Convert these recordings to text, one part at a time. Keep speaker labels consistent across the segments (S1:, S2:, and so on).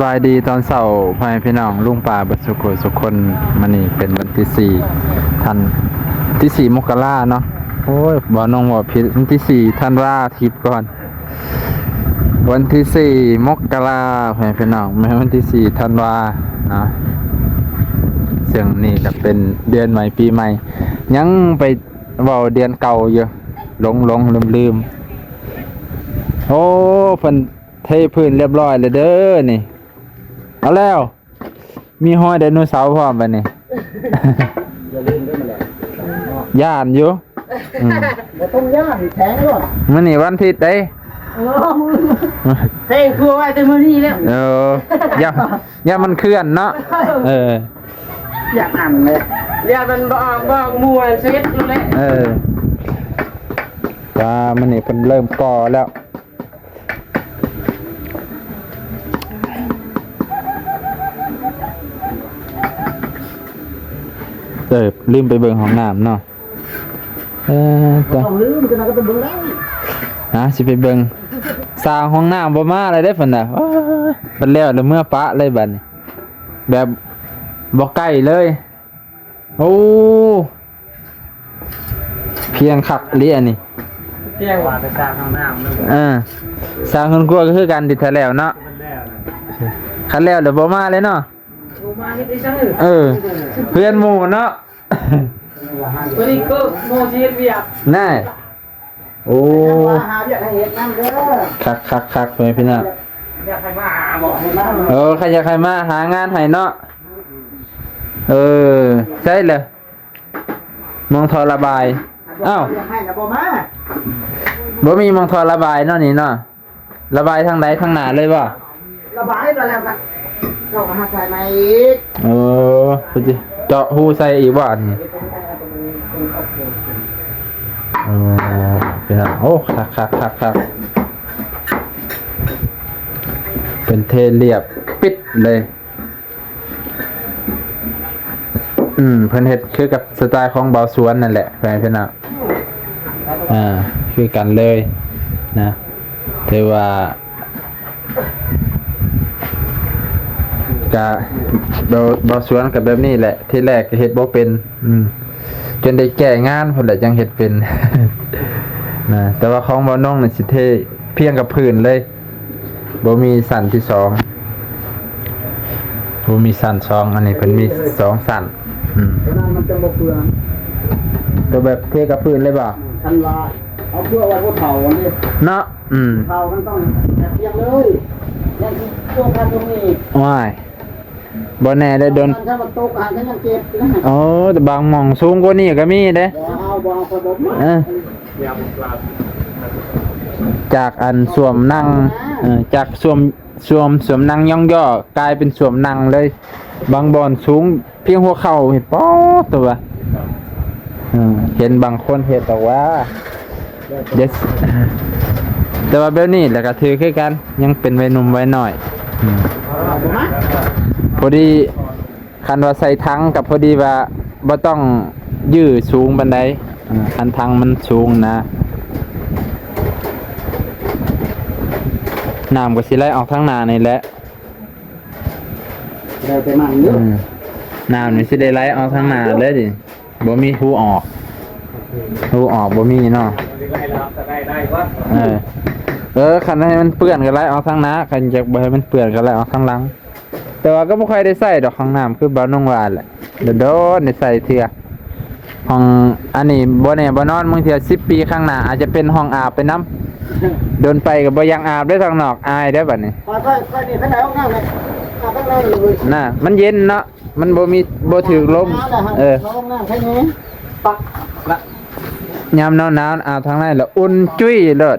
S1: บายดีตอนเช้าพ่อแม่พี่น้องลุงป่าบัดสุขคนมื้อนี้เป็นวันที่4ธันที่4มกราเนาะโอ้ยบ่น้องบ่ผิดวันที่4ธันวาทิพย์ก่อนวันที่4มกราพ่อแม่พี่น้องไม่วันที่4ธันวาเนาะซึ่งนี่ก็เป็นเดือนใหม่ปีใหม่ยังไปเว้าเดือนเก่าอยู่หลงลืมโอ้เพิ่นเทพื้นเรียบร้อยเลยเด้อนี่เอาแล้วมีห้อยไดโนเสาร์พร้อมบัดนี้
S2: อย่าลืมด้วยมันแหละ
S1: ย่านอยู่
S2: บ่ต้องย่านแข็งด้วย
S1: มื้อนี้วันอาทิตย์เด้
S2: เต้ครัวไว้แต่มื้อนี้แล้ว
S1: อย่ามันเคลื่อนเนาะ
S2: อยากอ่านเลยอยากมันบอกมวนเซ็ตอยู่เลย
S1: ว่ามื้อนี้เพิ่นเริ่มก่อแล้วลืมไปเบิ่งห้องน้ำเนาะ
S2: ต้องลืมกันนะก็ต้องเบิ่งแล้ว
S1: สิไปเบิ่งสร้างห้องน้ำบ่มาอะไรได้เพิ่นน่ะเพิ่นแล้วเมื่อปะเลยบัดนี้แบบบ่ใกล้เลยโอ้เพียงคักอีหลีอันนี้
S2: เพียงว่าไปสร้างห้องน้ำ
S1: สร้างคนกลัวก็คือกันดิแท้แล้วเนาะคันแล้วเดี๋ยวบ่มาเลยเนาะ
S2: บ่มาเฮ็ดได้จัง
S1: เพื่อนหมู่เนาะ
S2: วันนี้ก็โมชีเวียบ
S1: น่าโอ้
S2: หาเวียกให้เฮ็ดนำเด้อ
S1: คักไปพี่น้า
S2: อยากให้มาบอกให้มา
S1: ใครอยากให้มาหางานให้เนาะใช่เลยมองทอระบายอ้าว
S2: ให้นะบ่มา
S1: บ่มีมองทอระบายเนาะนี่เนาะระบายทางใดทางหน้าเลยบ่
S2: ระบายไปแล้วกันเราก็หาใส่มาอีก
S1: พุจิเจาะหูใส่อีกบ่นี่เป็นโอ้คักเป็นเทเรียบปิดเลยเพิ่นเฮ็ดคือกับสไตล์ของเบาสวนนั่นแหละแฟนเพิ่นน่ะคือกันเลยนะแต่ว่าก็เบาสวนกับแบบนี้แหละที่แรกก็เฮ็ดบ่เป็นจนได้แก้งานเพิ่นแหละจังเฮ็ดเป็น นะแต่ว่าของเบาน้องนี่สิเทเพียงกับพื้นเลยบ่มีสั้นที่2บ่มีสั้น2อันนี้เพิ่นมี2สั้น
S2: มันจะบ่เปลือง
S1: ตัวแบบเทกับพื้นเลยบ่
S2: ทันว่าเอาเพื่อไว้บ่เฒ่าอันนี้
S1: เนาะ
S2: เฒ่ามันต้องเพียงเลยยังสิช่วงคันตรงนี้
S1: ว้ายบ่แน่ได้โดน
S2: ถ้ามันตกอาจจะยังเจ็บ
S1: นะแต่บางหม่องสูงกว่านี้ก็มีเด้
S2: บ่เอาคนบ่
S1: จากอันสวมนั่งจากสวมนั่งย่อๆกลายเป็นสวมนั่งเลยบางบ่อนสูงเพียงหัวเข่าเห็นป๊อตัวเห็นบางคนเห็นแต่ว่าแต่ว่าแบบนี้แหละก็ถือคือกันยังเป็นวัยหนุ่มวัยน้อยพอดีคันว่าใส่ถังกับพอดีว่าบ่ต้องยื้อสูงบันไดคันถังมันสูงนะน้ำก็สิไหลออกทางหน้านี่แหละ
S2: ได้ไปมันเยอะ
S1: น้ำนี่สิได้ไหลออกทางหน้าเลยดิบ่มีหูออกบ่มีเนาะคันให้มันเปื้อนก็ไหลออกทางหน้าคันอยากบ่ให้มันเปื้อนก็ไหลออกทางหลังแต่ว่าก็บ่ค่อยได้ใส่ดอกของน้ำคือบ่น้องว่าแหละโดนได้ใส่เทื่อห้องอันนี้บ่แน่บ่นอนบางเทื่อ10ปีข้างหน้าอาจจะเป็นห้องอาบไปน้ำโดนไปก็บ่ยังอาบได้ทางนอกอายได้บัดนี้
S2: ค่อยนี่ข้างในห้องน้ำเลยอาบข้างในเลย
S1: น่ะมันเย็นเนาะมันบ่ถึกลม
S2: ห้องน้ำแค่นี้ปักละ
S1: ยามหนาวอาบทางในแล้วอุ่นจุ้ยเลิศ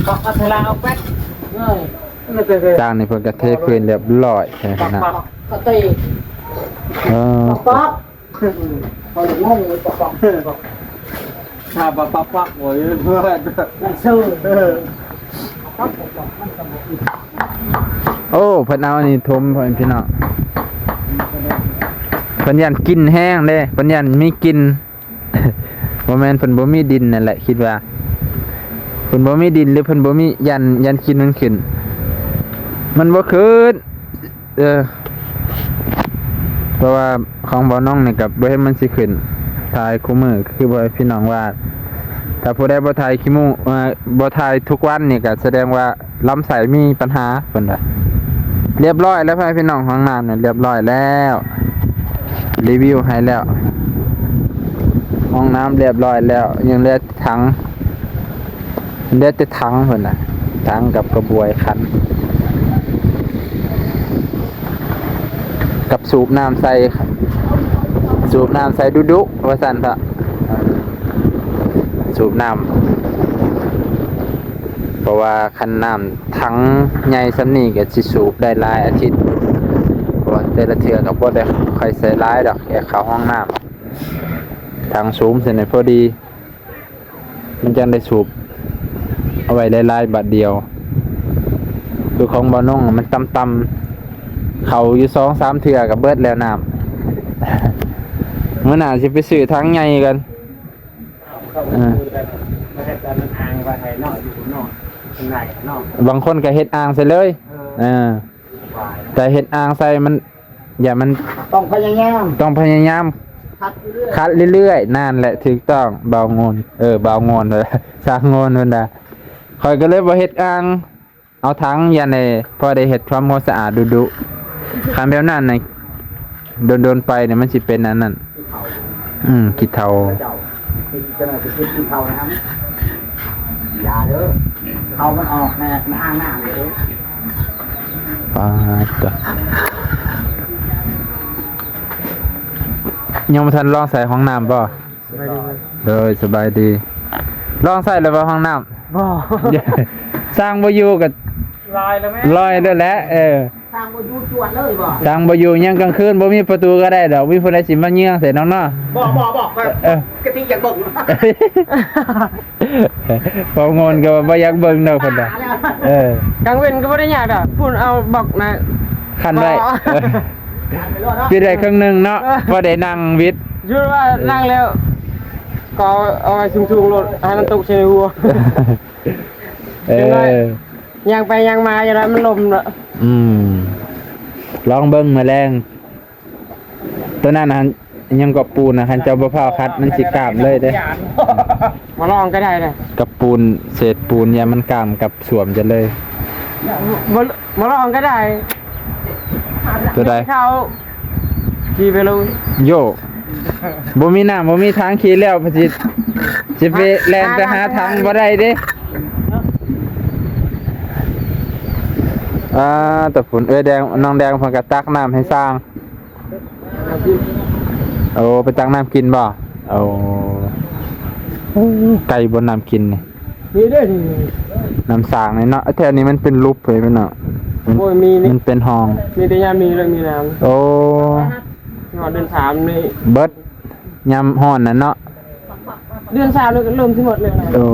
S2: ปักอัศราเอาแป๊ก
S1: จางนี่เพิ่นก็เทพื้นเรียบร้อยใช่มั้ยนะ
S2: ก็ตีปักเขางงเลยปักถ้าปักโอ้ยเพื่อนซื่อ
S1: โอ้เพิ่นเอานี่ทมเพิ่นพี่น้องเพิ่นยันกินแห้งเด้เพิ่นยันมีกินบ่แม่นเพิ่นบ่มีดินนั่นแหละคิดว่าเพิ่นบ่มีดินหรือเพิ่นบ่มียันกินมันขึ้น มันบ่คืนเพราะว่าของบ่น้องนี่กับบ่ให้มันสิขึ้นถ่ายคู่มือคือบ่ให้พี่น้องว่าถ้าผู้ใดบ่ถ่ายขี้มูกบ่ถ่ายทุกวันนี่ก็แสดงว่าลำไส้มีปัญหาเพิ่นว่าเรียบร้อยแล้วพี่น้องห้องน้ำเนี่ยเรียบร้อยแล้วรีวิวให้แล้วห้องน้ำเรียบร้อยแล้วยังเหลือถังเหลือแต่ถังเพิ่นน่ะถังกับกระบวยคันกับสูบน้ำใส่ดุว่าซั่นเถอะสูบน้ำเพราะว่าคันน้ำถังใหญ่ซำนี้ก็สิสูบได้หลายอาทิตย์เพราะว่าแต่ละเทื่อก็บ่ได้ค่อยใส่หลายดอกแค่เข้าห้องน้ำถังสูงเสร็จให้พอดีมันจังได้สูบเอาไว้หลายๆบัดเดียวคือของบ่น้องมันต่ำๆเข้าอยู่ 2-3 เทื่อก็เบิดแล้วน้ำมื้อหน้าสิไปซื้อถังใหญ่กัน
S2: ไม่ให้การมันอ่างไปให้นอกอยู่นอกข้างในนอก
S1: บางคนก็เฮ็ดอ่างใส่เลยแต่เฮ็ดอ่างใส่มันอย่ามัน
S2: ต้องพยายาม
S1: ต้องพยายาม
S2: คัดเรื่อย
S1: คัดเรื่อยๆนั่นแหละถูกต้องเบาโงนเบาโงนเลยสร้างโงนเพิ่นน่ะข่อยก็เลยบ่เฮ็ดอ่างเอาถังยันให้พอได้เฮ็ดความสะอาดดุๆคันแบบนั้นน่ะโดนๆไปเนี่ยมันสิเป็นอันนั้นขี้เถ้า
S2: เจ้าจะมาจะกินเขานะครับอย่าเด้อเขามันออกในอ่างน้ำเลย
S1: ตัวยังบ่ทันลองใส่ห้องน้ำบ่เลยสบายดีลองใส่แล้วบ่ห้องน้ำ
S2: บ่
S1: สร้างบ่อยู่ก็
S2: ลอยแล้วไหม
S1: ลอยแล้วแหละ
S2: ทางบ่อยู่จวดเลยบ่
S1: สร้างบ่อยู่ยังกลางคืนบ่มีประตูก็ได้ดอกมีผู้ใดสิมาเยื้องใส่น้องเนาะ
S2: บอกกะทิอยากเบิ่ง
S1: พองนก็บ่อยากเบิ่งดอกเพิ่นน่ะ
S3: กลางเว้นก็ไม่ได้ยากดอกพูดเอาบอกนะ
S1: คันไว้พี่ได้ครึ่งหนึงเนาะบ่ได้นั่งวิทย์
S3: ยืดว่านั่งแล้วก็เอาไว้สูงๆรถให้มันตกใส่หัวยางไปยางมาอย่างไรมันลมละ
S1: ลองเบิ่งแมลงตัวนั้นน่ะยังกับปูนน่ะคันเจ้าบ่พาคัดมันสิกล้ามเลยเด้
S3: มาลองก็ได้เลย
S1: กับปูนเศษปูนเนี่ยมันกล้ามกับสวมจะเลย
S3: มาลองก็ได้
S1: ตัวใด
S3: เขาขี่ไปเลย
S1: โยบ่มีน้ำบ่มีทางขี่แล้วพะสิไปแล่นไปหาทางบ่ได้เด้แต่ฝนแดงน้องแดงเพิ่นก็ตักน้ำให้สร้างไปตักน้ำกินบ่ไก่บนน้ำกินนี่
S3: นี่เด้อนี่
S1: น้ำสางนี่เนาะแถวนี้มันเป็นรูปเผยไปเนาะ
S3: โอ้ยมีนี่
S1: มันเป็นห้อง
S3: มีแต่ยามมีเลยมีน้
S1: โอ้
S3: ำเดือน3นี่
S1: เบิดยำห้อนน่ะเนาะ
S3: เดือน3เลยก็เริ่มที่หมดเลยนะ
S1: โอ้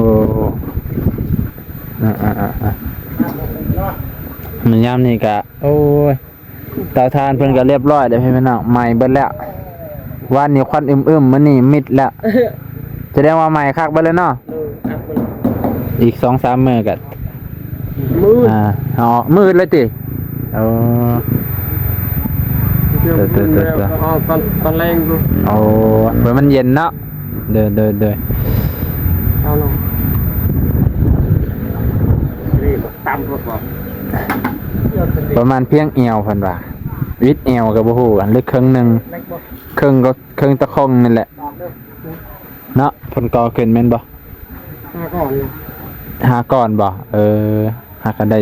S1: มันยำนี่กะโอ้ยเตาทานเพิ่นก็เรียบร้อยเด้อพี่น้องใหม่เบิดแล้ววันนี้ควันอึมๆมื้อนี้มิดแล้วแสดงว่าใหม่คักเบิดแล้วเนาะอีก 2-3 มื้อก็
S3: มืด
S1: มืดเลยติโอ้
S3: ตอนแรงกู
S1: โอ้เมื่อมันเย็นเนาะเด้อ
S3: เอาลง
S2: นี่ตามรถบอก
S1: ประมาณเพียงเอวเพิ่นว่าวิดเอวก็บ่ฮู้อันลึกครึ่งหนึงครึ่งก็ครึ่งตะคงนี่แหละเนาะเพิ่นก่อขึ้นแม่นบ่
S3: มาก่อนเลย
S1: หาก่อนบ่หากันได้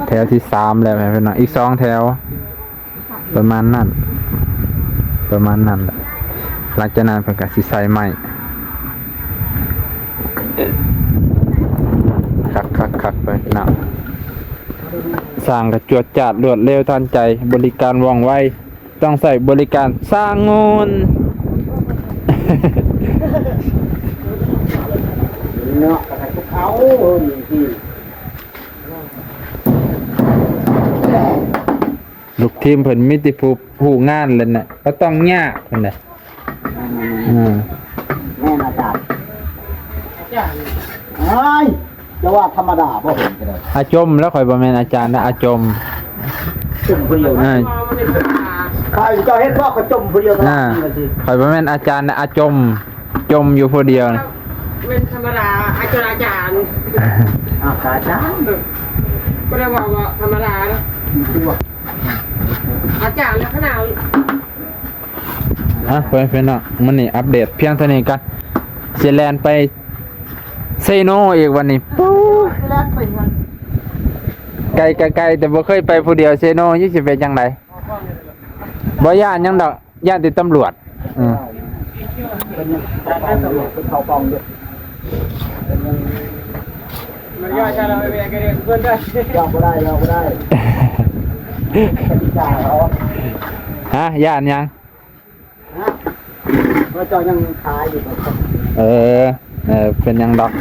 S1: แถวที่3แล้วแม่พี่น้องอีก2แถวประมาณนั้นแหละหลังจากนั้นเพิ่นก็สิใส่ไม้คักไปเนาะสร้างกระจวดจาดรวดเร็วทันใจบริการว่องไวต้องใส่บริการสร้างงน
S2: เนาะให้พวกเขาที่
S1: ลูกทีมเพิ่นมีแต่ผู้งานเลยน่ะก็ต้องยากเพิ่นน่ะ
S2: แม่มาจับเอ้ย จะว่าธรรมดาบ่เห็นก็ได้
S1: อาจมแล้วข่อยบ่แม่นอาจารย์นะอาจม
S2: จุ่มผู้เดียว
S1: อ่า
S2: ใครเจ้าเฮ็ดว่าก็จุ่มผู้เดียวตลอ
S1: อ่า
S2: ดนี่ล่ะสิ
S1: ข่อยบ่แม่นอาจารย์นะอาจมจมอยู่ผู้เดียวนะ
S3: เป็นธรรมดาอาจารย์
S2: อาจารย์
S3: ก็ได้บอกว่าธรรมดานะ
S2: คือว่า
S3: อาจารย์แล้วขนาด
S1: เพื่อนเนาะมันนี่อัปเดตเพียงเท่านี้กันเซแลนไปเซโนอีกวันนี้ปู๊
S2: แลกไปมัน
S1: ไกลแต่บ่เคยไปผู้เดียวเซโนยี่สิบเป็นจังไดบ่ย่านหยังดอกย่านติดตำรวจ
S2: เป็นได้ตำรวจเป็นเขาปองด้วย
S3: มันย่อยใช่เราไปกันเพื่อนได้
S2: เราก็ได้เราก็ได้กติกาเขา
S1: ฮะย่านหยัง
S2: ฮะว่าเจ้ายังขายอยู่ครับ
S1: เออเป็นหยังดอก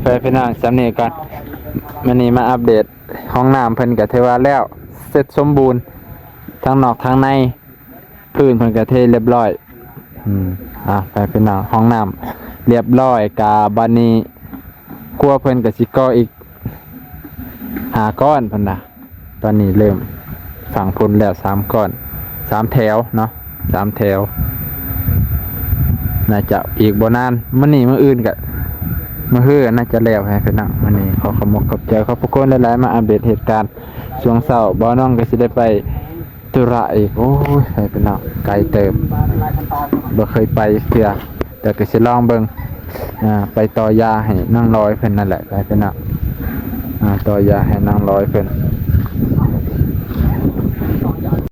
S1: ไปพี่น้องสำนีก่อนมันนี้มาอัปเดตห้องน้ำเพิ่นกับเทวาแล้วเสร็จสมบูรณ์ทั้งนอกทั้งในพื้นเพิ่นกับเทเรียบร้อยไปพี่น้องห้องน้ำเรียบร้อยกาบานีกลัวเพิ่นกับสิก่ออีก5 ก้อนเพิ่นน่ะตอนนี้เริ่มฝังพุ่นแล้ว3 ก้อน3 แถวเนาะ3 แถวน่าจะอีกบ่นานมื้อนี้มื้ออื่นก็มื้อฮื้อน่าจะแล้วให้พี่น้องมื้อนี้ขอขอบคุณขอบใจขอบพระคุณหลายๆมาอัปเดตเหตุการณ์ช่วงเช้าบ่น้องก็สิได้ไปธุระอีกโอ้ยให้พี่น้องไกลเติมบ่เคยไปเทื่อแต่ก็สิลองเบิ่งไปต่อยาให้นางร้อยเพิ่นนั่นแหละไปพี่น้องต่อยาให้นางร้อยเพิ่น